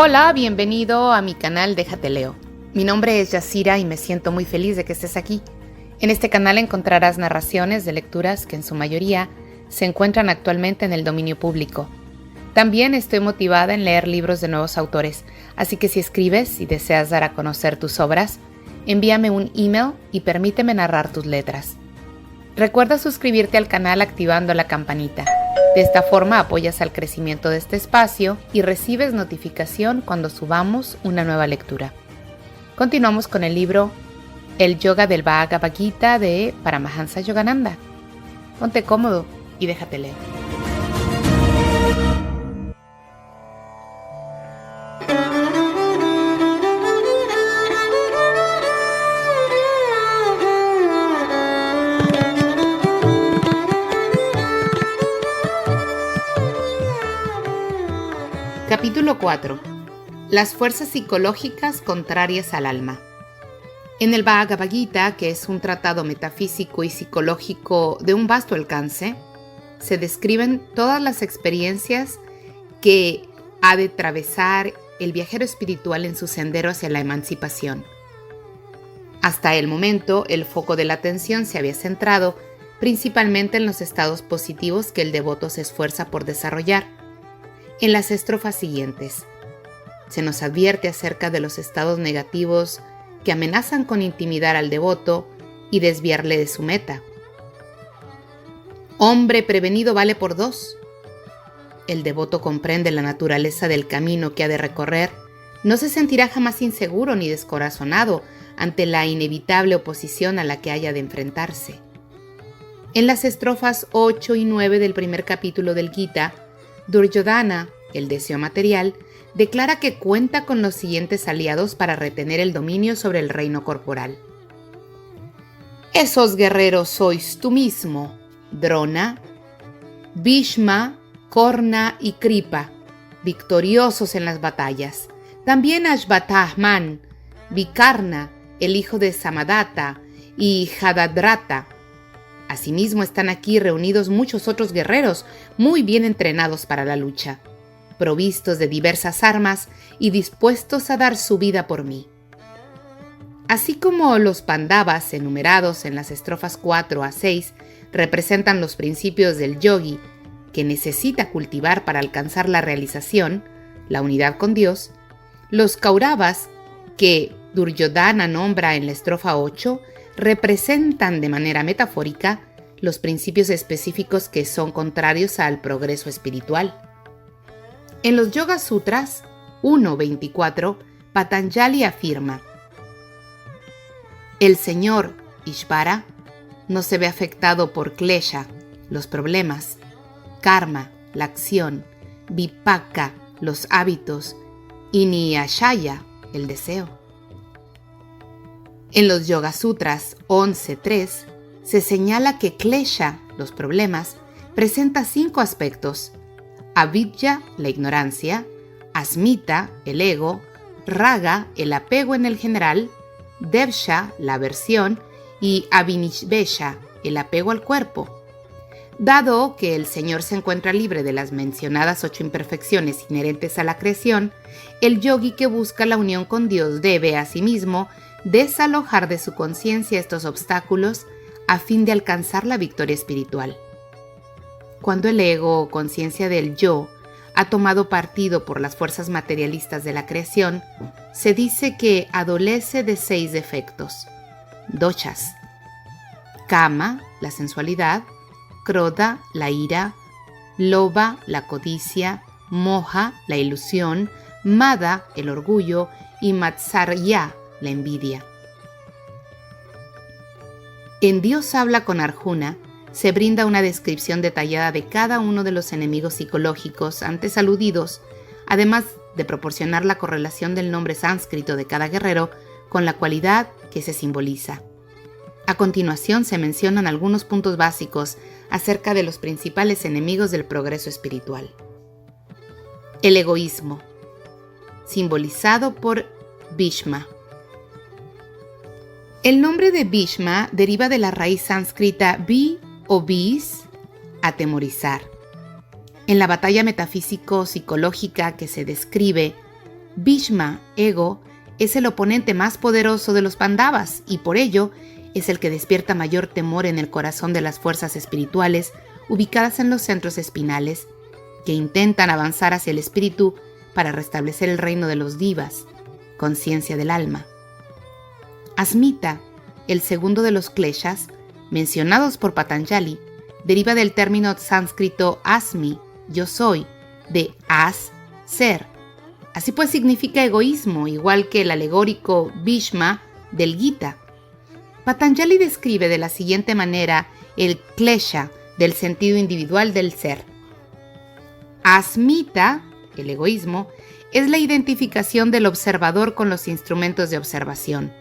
Hola, bienvenido a mi canal Déjate Leo. Mi nombre es Yasira y me siento muy feliz de que estés aquí. En este canal encontrarás narraciones de lecturas que en su mayoría se encuentran actualmente en el dominio público. También estoy motivada en leer libros de nuevos autores, así que si escribes y deseas dar a conocer tus obras, envíame un email y permíteme narrar tus letras. Recuerda suscribirte al canal activando la campanita. De esta forma apoyas al crecimiento de este espacio y recibes notificación cuando subamos una nueva lectura. Continuamos con el libro El Yoga del Bhagavad Gita de Paramahansa Yogananda. Ponte cómodo y déjate leer. Capítulo 4. Las fuerzas psicológicas contrarias al alma. En el Bhagavad Gita, que es un tratado metafísico y psicológico de un vasto alcance, se describen todas las experiencias que ha de atravesar el viajero espiritual en su sendero hacia la emancipación. Hasta el momento, el foco de la atención se había centrado principalmente en los estados positivos que el devoto se esfuerza por desarrollar. En las estrofas siguientes, se nos advierte acerca de los estados negativos que amenazan con intimidar al devoto y desviarle de su meta. Hombre prevenido vale por dos. El devoto comprende la naturaleza del camino que ha de recorrer, no se sentirá jamás inseguro ni descorazonado ante la inevitable oposición a la que haya de enfrentarse. En las estrofas 8 y 9 del primer capítulo del Gita, Duryodhana, el deseo material, declara que cuenta con los siguientes aliados para retener el dominio sobre el reino corporal. Esos guerreros sois tú mismo, Drona, Bhishma, Karna y Kripa, victoriosos en las batallas. También Ashvatthman, Vikarna, el hijo de Samadatta, y Jadadrata. Asimismo están aquí reunidos muchos otros guerreros muy bien entrenados para la lucha, provistos de diversas armas y dispuestos a dar su vida por mí. Así como los Pandavas enumerados en las estrofas 4 a 6 representan los principios del yogi que necesita cultivar para alcanzar la realización, la unidad con Dios, los Kauravas, que Duryodhana nombra en la estrofa 8, representan de manera metafórica los principios específicos que son contrarios al progreso espiritual. En los Yoga Sutras 1.24, Patanjali afirma: el señor Ishvara no se ve afectado por klesha, los problemas, karma, la acción, vipaka, los hábitos, y ni ashaya, el deseo. En los Yoga Sutras 11.3 se señala que klesha, los problemas, presenta 5 aspectos: avidya, la ignorancia; asmita, el ego; raga, el apego en el general; devsha, la aversión; y abhinivesha, el apego al cuerpo. Dado que el Señor se encuentra libre de las mencionadas 8 imperfecciones inherentes a la creación, el yogi que busca la unión con Dios debe, asimismo, desalojar de su conciencia estos obstáculos a fin de alcanzar la victoria espiritual. Cuando el ego o conciencia del yo ha tomado partido por las fuerzas materialistas de la creación, se dice que adolece de 6 defectos: doshas, kama, la sensualidad; krodha, la ira; lobha, la codicia; moha, la ilusión; mada, el orgullo; y matsarya, la envidia. En Dios habla con Arjuna se brinda una descripción detallada de cada uno de los enemigos psicológicos antes aludidos, además de proporcionar la correlación del nombre sánscrito de cada guerrero con la cualidad que se simboliza. A continuación se mencionan algunos puntos básicos acerca de los principales enemigos del progreso espiritual. El egoísmo, simbolizado por Bhishma. El nombre de Bhishma deriva de la raíz sánscrita bi o bis, atemorizar. En la batalla metafísico-psicológica que se describe Bhishma, ego, es el oponente más poderoso de los Pandavas y por ello es el que despierta mayor temor en el corazón de las fuerzas espirituales ubicadas en los centros espinales, que intentan avanzar hacia el espíritu para restablecer el reino de los divas, conciencia del alma. Asmita, el segundo de los kleshas, mencionados por Patanjali, deriva del término sánscrito asmi, yo soy, de as, ser. Así pues significa egoísmo, igual que el alegórico Bhishma del Gita. Patanjali describe de la siguiente manera el klesha del sentido individual del ser. Asmita, el egoísmo, es la identificación del observador con los instrumentos de observación.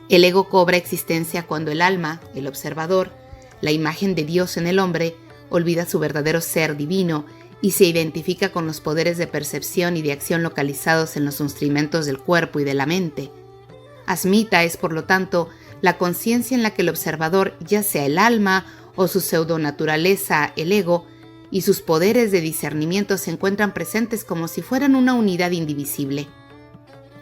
El ego cobra existencia cuando el alma, el observador, la imagen de Dios en el hombre, olvida su verdadero ser divino y se identifica con los poderes de percepción y de acción localizados en los instrumentos del cuerpo y de la mente. Asmita es, por lo tanto, la conciencia en la que el observador, ya sea el alma o su pseudonaturaleza, el ego, y sus poderes de discernimiento se encuentran presentes como si fueran una unidad indivisible.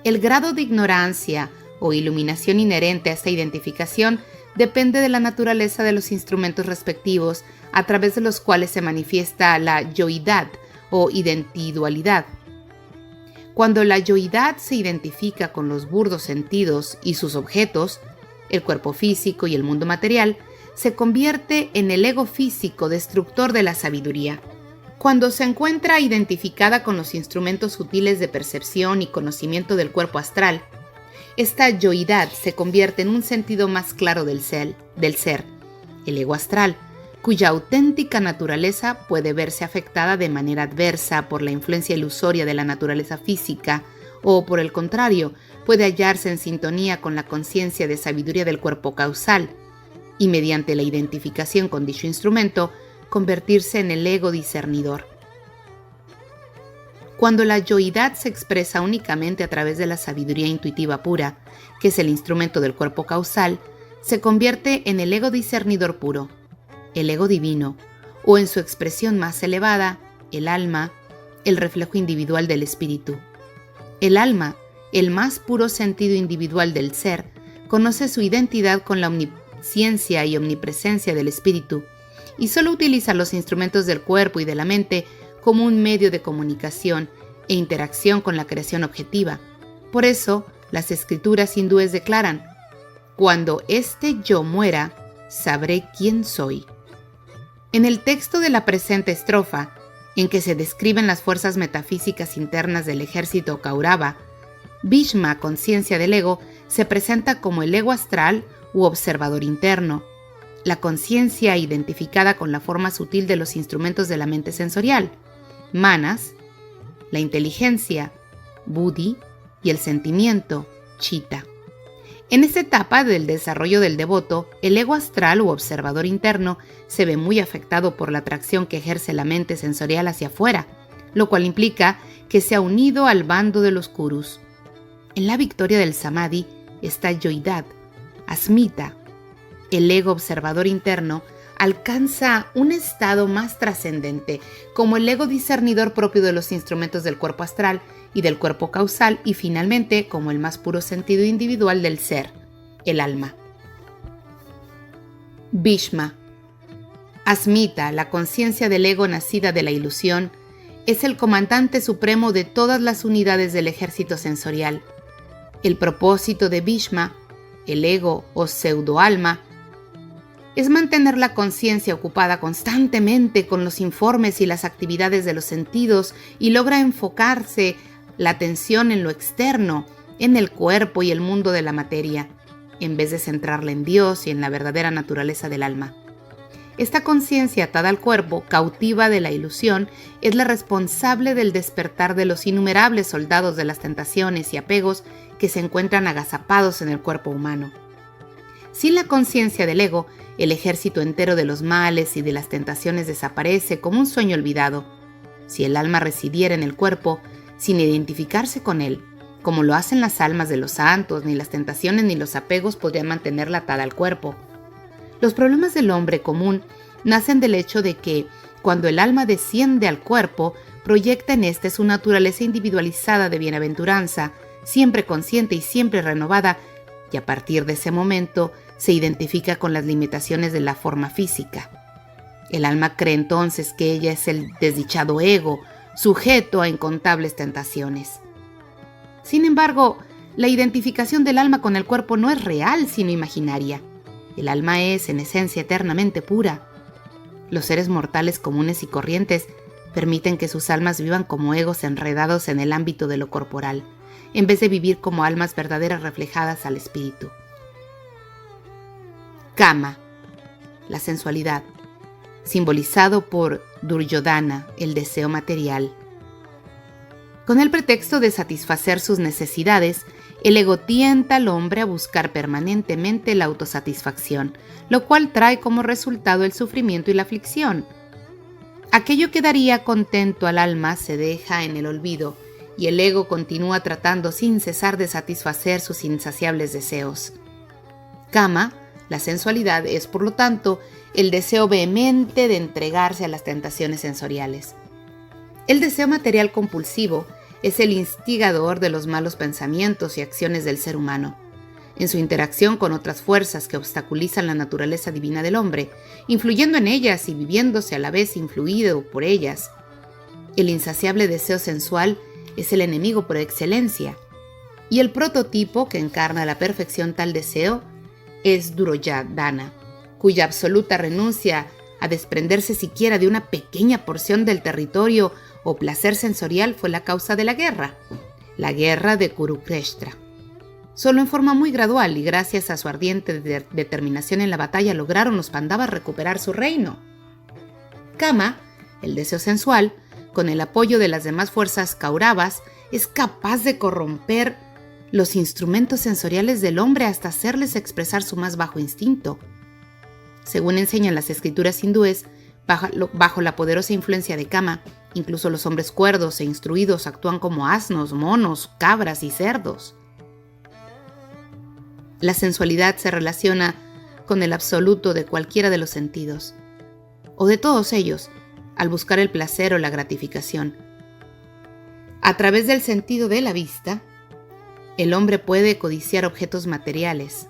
El grado de ignorancia o iluminación inherente a esta identificación depende de la naturaleza de los instrumentos respectivos a través de los cuales se manifiesta la yoidad o identidualidad. Cuando la yoidad se identifica con los burdos sentidos y sus objetos, el cuerpo físico y el mundo material, se convierte en el ego físico destructor de la sabiduría. Cuando se encuentra identificada con los instrumentos sutiles de percepción y conocimiento del cuerpo astral, esta yoidad se convierte en un sentido más claro del ser, el ego astral, cuya auténtica naturaleza puede verse afectada de manera adversa por la influencia ilusoria de la naturaleza física o, por el contrario, puede hallarse en sintonía con la conciencia de sabiduría del cuerpo causal y, mediante la identificación con dicho instrumento, convertirse en el ego discernidor. Cuando la yoidad se expresa únicamente a través de la sabiduría intuitiva pura, que es el instrumento del cuerpo causal, se convierte en el ego discernidor puro, el ego divino, o en su expresión más elevada, el alma, el reflejo individual del espíritu. El alma, el más puro sentido individual del ser, conoce su identidad con la omnisciencia y omnipresencia del espíritu, y solo utiliza los instrumentos del cuerpo y de la mente como un medio de comunicación e interacción con la creación objetiva. Por eso, las escrituras hindúes declaran: cuando este yo muera, sabré quién soy. En el texto de la presente estrofa, en que se describen las fuerzas metafísicas internas del ejército Kaurava, Bhishma, conciencia del ego, se presenta como el ego astral u observador interno, la conciencia identificada con la forma sutil de los instrumentos de la mente sensorial, manas, la inteligencia, buddhi, y el sentimiento, chitta. En esta etapa del desarrollo del devoto, el ego astral u observador interno se ve muy afectado por la atracción que ejerce la mente sensorial hacia afuera, lo cual implica que se ha unido al bando de los kurus. En la victoria del samadhi está yoidad, asmita. El ego observador interno alcanza un estado más trascendente, como el ego discernidor propio de los instrumentos del cuerpo astral y del cuerpo causal, y finalmente como el más puro sentido individual del ser, el alma. Bhishma. Asmita, la conciencia del ego nacida de la ilusión, es el comandante supremo de todas las unidades del ejército sensorial. El propósito de Bhishma, el ego o pseudoalma, es mantener la conciencia ocupada constantemente con los informes y las actividades de los sentidos y logra enfocarse la atención en lo externo, en el cuerpo y el mundo de la materia, en vez de centrarla en Dios y en la verdadera naturaleza del alma. Esta conciencia atada al cuerpo, cautiva de la ilusión, es la responsable del despertar de los innumerables soldados de las tentaciones y apegos que se encuentran agazapados en el cuerpo humano. Sin la conciencia del ego, el ejército entero de los males y de las tentaciones desaparece como un sueño olvidado. Si el alma residiera en el cuerpo, sin identificarse con él, como lo hacen las almas de los santos, ni las tentaciones ni los apegos podrían mantenerla atada al cuerpo. Los problemas del hombre común nacen del hecho de que, cuando el alma desciende al cuerpo, proyecta en éste su naturaleza individualizada de bienaventuranza, siempre consciente y siempre renovada, y a partir de ese momento se identifica con las limitaciones de la forma física. El alma cree entonces que ella es el desdichado ego, sujeto a incontables tentaciones. Sin embargo, la identificación del alma con el cuerpo no es real, sino imaginaria. El alma es, en esencia, eternamente pura. Los seres mortales comunes y corrientes permiten que sus almas vivan como egos enredados en el ámbito de lo corporal, en vez de vivir como almas verdaderas reflejadas al espíritu. Kama, la sensualidad, simbolizado por Duryodhana, el deseo material. Con el pretexto de satisfacer sus necesidades, el ego tienta al hombre a buscar permanentemente la autosatisfacción, lo cual trae como resultado el sufrimiento y la aflicción. Aquello que daría contento al alma se deja en el olvido, y el ego continúa tratando sin cesar de satisfacer sus insaciables deseos. Kama, la sensualidad, es por lo tanto el deseo vehemente de entregarse a las tentaciones sensoriales. El deseo material compulsivo es el instigador de los malos pensamientos y acciones del ser humano. En su interacción con otras fuerzas que obstaculizan la naturaleza divina del hombre, influyendo en ellas y viviéndose a la vez influido por ellas, el insaciable deseo sensual es el enemigo por excelencia, y el prototipo que encarna a la perfección tal deseo es Duryodhana, cuya absoluta renuncia a desprenderse siquiera de una pequeña porción del territorio o placer sensorial fue la causa de la guerra de Kurukshetra. Solo en forma muy gradual y gracias a su ardiente determinación en la batalla lograron los Pandavas recuperar su reino. Kama, el deseo sensual, con el apoyo de las demás fuerzas kauravas, es capaz de corromper los instrumentos sensoriales del hombre hasta hacerles expresar su más bajo instinto. Según enseñan las escrituras hindúes, bajo la poderosa influencia de Kama, incluso los hombres cuerdos e instruidos actúan como asnos, monos, cabras y cerdos. La sensualidad se relaciona con el absoluto de cualquiera de los sentidos, o de todos ellos, al buscar el placer o la gratificación. A través del sentido de la vista, el hombre puede codiciar objetos materiales.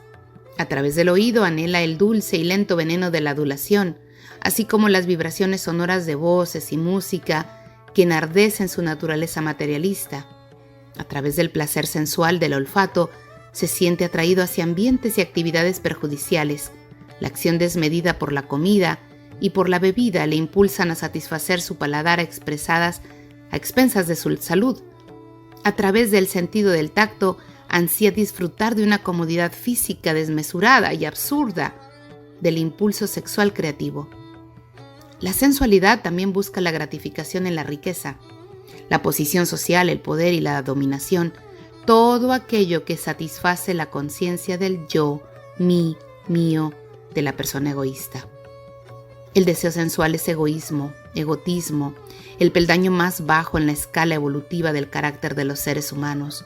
A través del oído anhela el dulce y lento veneno de la adulación, así como las vibraciones sonoras de voces y música que enardecen su naturaleza materialista. A través del placer sensual del olfato, se siente atraído hacia ambientes y actividades perjudiciales. La acción desmedida por la comida y por la bebida le impulsan a satisfacer su paladar a expensas de su salud. A través del sentido del tacto, ansía disfrutar de una comodidad física desmesurada y absurda, del impulso sexual creativo. La sensualidad también busca la gratificación en la riqueza, la posición social, el poder y la dominación, todo aquello que satisface la conciencia del yo, mí, mío, de la persona egoísta. El deseo sensual es egotismo, el peldaño más bajo en la escala evolutiva del carácter de los seres humanos.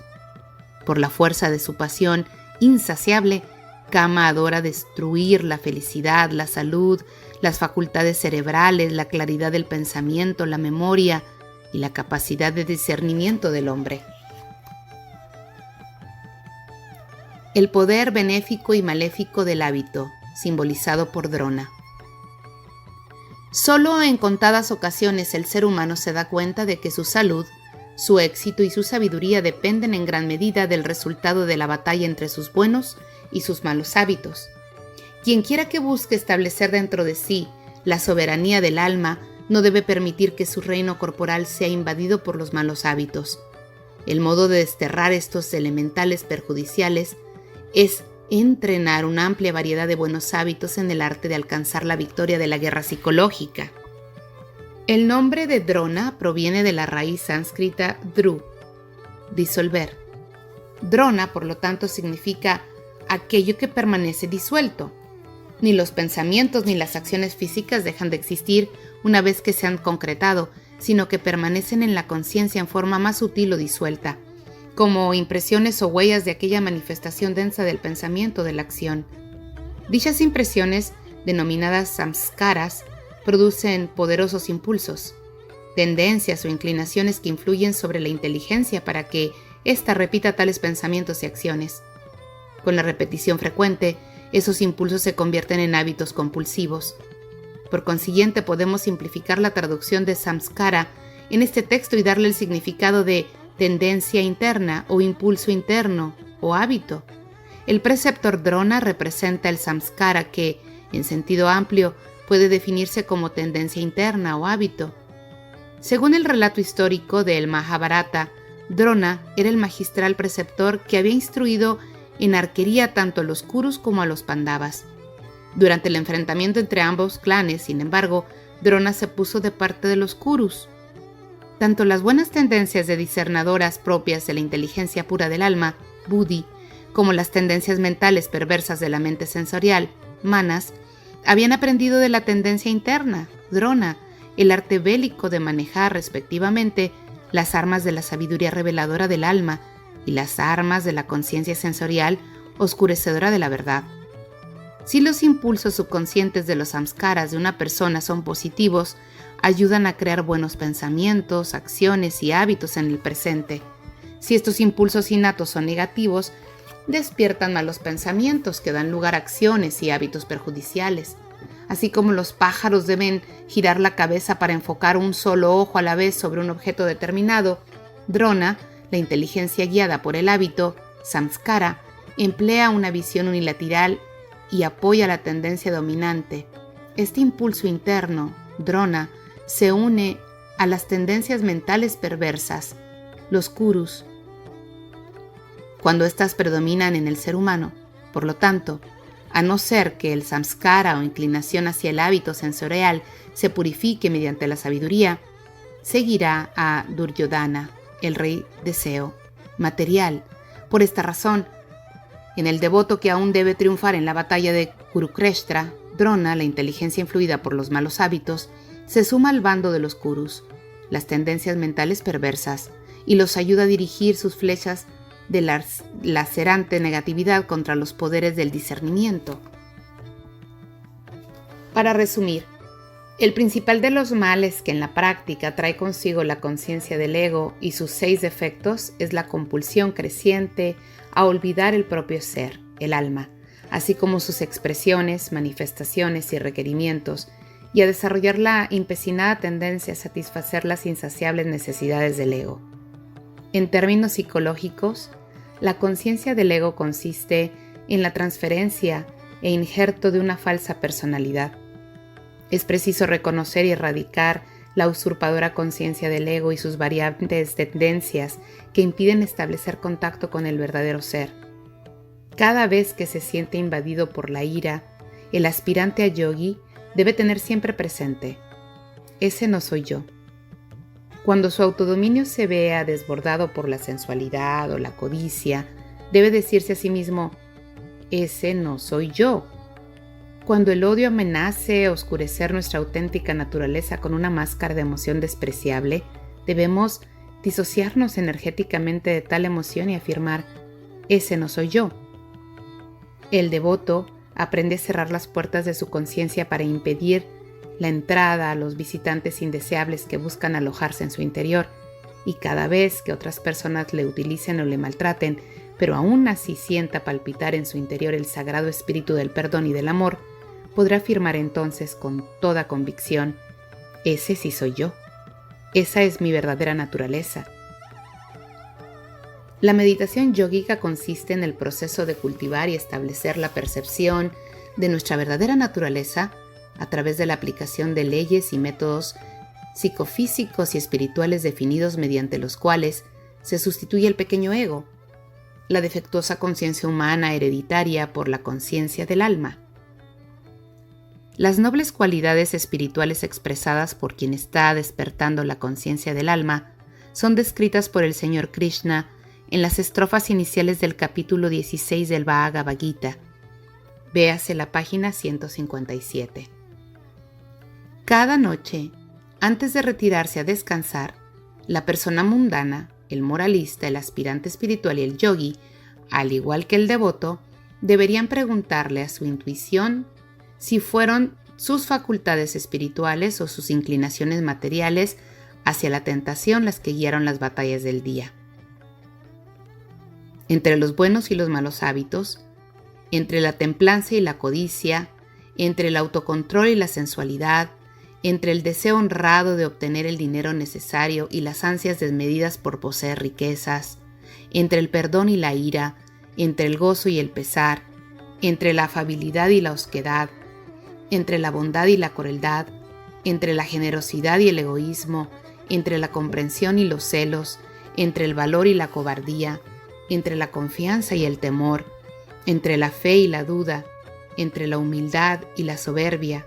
Por la fuerza de su pasión insaciable, Kama adora destruir la felicidad, la salud, las facultades cerebrales, la claridad del pensamiento, la memoria y la capacidad de discernimiento del hombre. El poder benéfico y maléfico del hábito, simbolizado por Drona. Solo en contadas ocasiones el ser humano se da cuenta de que su salud, su éxito y su sabiduría dependen en gran medida del resultado de la batalla entre sus buenos y sus malos hábitos. Quien quiera que busque establecer dentro de sí la soberanía del alma no debe permitir que su reino corporal sea invadido por los malos hábitos. El modo de desterrar estos elementales perjudiciales es entrenar una amplia variedad de buenos hábitos en el arte de alcanzar la victoria de la guerra psicológica. El nombre de Drona proviene de la raíz sánscrita dru, disolver. Drona, por lo tanto, significa aquello que permanece disuelto. Ni los pensamientos ni las acciones físicas dejan de existir una vez que se han concretado, sino que permanecen en la conciencia en forma más sutil o disuelta, como impresiones o huellas de aquella manifestación densa del pensamiento o de la acción. Dichas impresiones, denominadas samskaras, producen poderosos impulsos. tendencias o inclinaciones que influyen sobre la inteligencia para que ésta repita tales pensamientos y acciones. Con la repetición frecuente, esos impulsos se convierten en hábitos compulsivos. Por consiguiente, podemos simplificar la traducción de samskara en este texto y darle el significado de tendencia interna o impulso interno o hábito. El preceptor drona representa el samskara que, en sentido amplio, puede definirse como tendencia interna o hábito. Según el relato histórico del Mahabharata, Drona era el magistral preceptor que había instruido en arquería tanto a los Kurus como a los Pandavas. Durante el enfrentamiento entre ambos clanes, sin embargo, Drona se puso de parte de los Kurus. Tanto las buenas tendencias de discernadoras propias de la inteligencia pura del alma, buddhi, como las tendencias mentales perversas de la mente sensorial, manas, habían aprendido de la tendencia interna, drona, el arte bélico de manejar respectivamente las armas de la sabiduría reveladora del alma y las armas de la conciencia sensorial oscurecedora de la verdad. Si los impulsos subconscientes de los samskaras de una persona son positivos, ayudan a crear buenos pensamientos, acciones y hábitos en el presente. Si estos impulsos innatos son negativos, despiertan malos pensamientos que dan lugar a acciones y hábitos perjudiciales. Así como los pájaros deben girar la cabeza para enfocar un solo ojo a la vez sobre un objeto determinado, Drona, la inteligencia guiada por el hábito, samskara, emplea una visión unilateral y apoya la tendencia dominante. Este impulso interno, Drona, se une a las tendencias mentales perversas, los kurus, cuando éstas predominan en el ser humano. Por lo tanto, a no ser que el samskara o inclinación hacia el hábito sensorial se purifique mediante la sabiduría, seguirá a Duryodhana, el rey deseo, material. Por esta razón, en el devoto que aún debe triunfar en la batalla de Kurukshetra, Drona, la inteligencia influida por los malos hábitos, se suma al bando de los kurus, las tendencias mentales perversas, y los ayuda a dirigir sus flechas de la lacerante negatividad contra los poderes del discernimiento. Para resumir, el principal de los males que en la práctica trae consigo la conciencia del ego y sus 6 defectos es la compulsión creciente a olvidar el propio ser, el alma, así como sus expresiones, manifestaciones y requerimientos, y a desarrollar la empecinada tendencia a satisfacer las insaciables necesidades del ego. En términos psicológicos, la conciencia del ego consiste en la transferencia e injerto de una falsa personalidad. Es preciso reconocer y erradicar la usurpadora conciencia del ego y sus variantes tendencias que impiden establecer contacto con el verdadero ser. Cada vez que se siente invadido por la ira, el aspirante a yogi debe tener siempre presente: ese no soy yo. Cuando su autodominio se vea desbordado por la sensualidad o la codicia, debe decirse a sí mismo: ese no soy yo. Cuando el odio amenace oscurecer nuestra auténtica naturaleza con una máscara de emoción despreciable, debemos disociarnos energéticamente de tal emoción y afirmar: ese no soy yo. El devoto aprende a cerrar las puertas de su conciencia para impedir la entrada a los visitantes indeseables que buscan alojarse en su interior, y cada vez que otras personas le utilicen o le maltraten, pero aún así sienta palpitar en su interior el sagrado espíritu del perdón y del amor, podrá afirmar entonces con toda convicción: ese sí soy yo, esa es mi verdadera naturaleza. La meditación yógica consiste en el proceso de cultivar y establecer la percepción de nuestra verdadera naturaleza a través de la aplicación de leyes y métodos psicofísicos y espirituales definidos mediante los cuales se sustituye el pequeño ego, la defectuosa conciencia humana hereditaria por la conciencia del alma. Las nobles cualidades espirituales expresadas por quien está despertando la conciencia del alma son descritas por el Señor Krishna en las estrofas iniciales del capítulo 16 del Bhagavad Gita. Véase la página 157. Cada noche, antes de retirarse a descansar, la persona mundana, el moralista, el aspirante espiritual y el yogi, al igual que el devoto, deberían preguntarle a su intuición si fueron sus facultades espirituales o sus inclinaciones materiales hacia la tentación las que guiaron las batallas del día. Entre los buenos y los malos hábitos, entre la templanza y la codicia, entre el autocontrol y la sensualidad, entre el deseo honrado de obtener el dinero necesario y las ansias desmedidas por poseer riquezas, entre el perdón y la ira, entre el gozo y el pesar, entre la afabilidad y la hosquedad, entre la bondad y la crueldad, entre la generosidad y el egoísmo, entre la comprensión y los celos, entre el valor y la cobardía, entre la confianza y el temor, entre la fe y la duda, entre la humildad y la soberbia,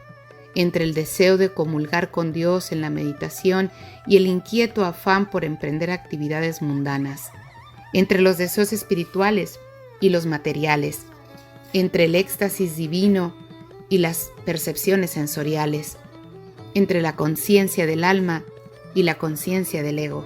entre el deseo de comulgar con Dios en la meditación y el inquieto afán por emprender actividades mundanas, entre los deseos espirituales y los materiales, entre el éxtasis divino y las percepciones sensoriales, entre la conciencia del alma y la conciencia del ego.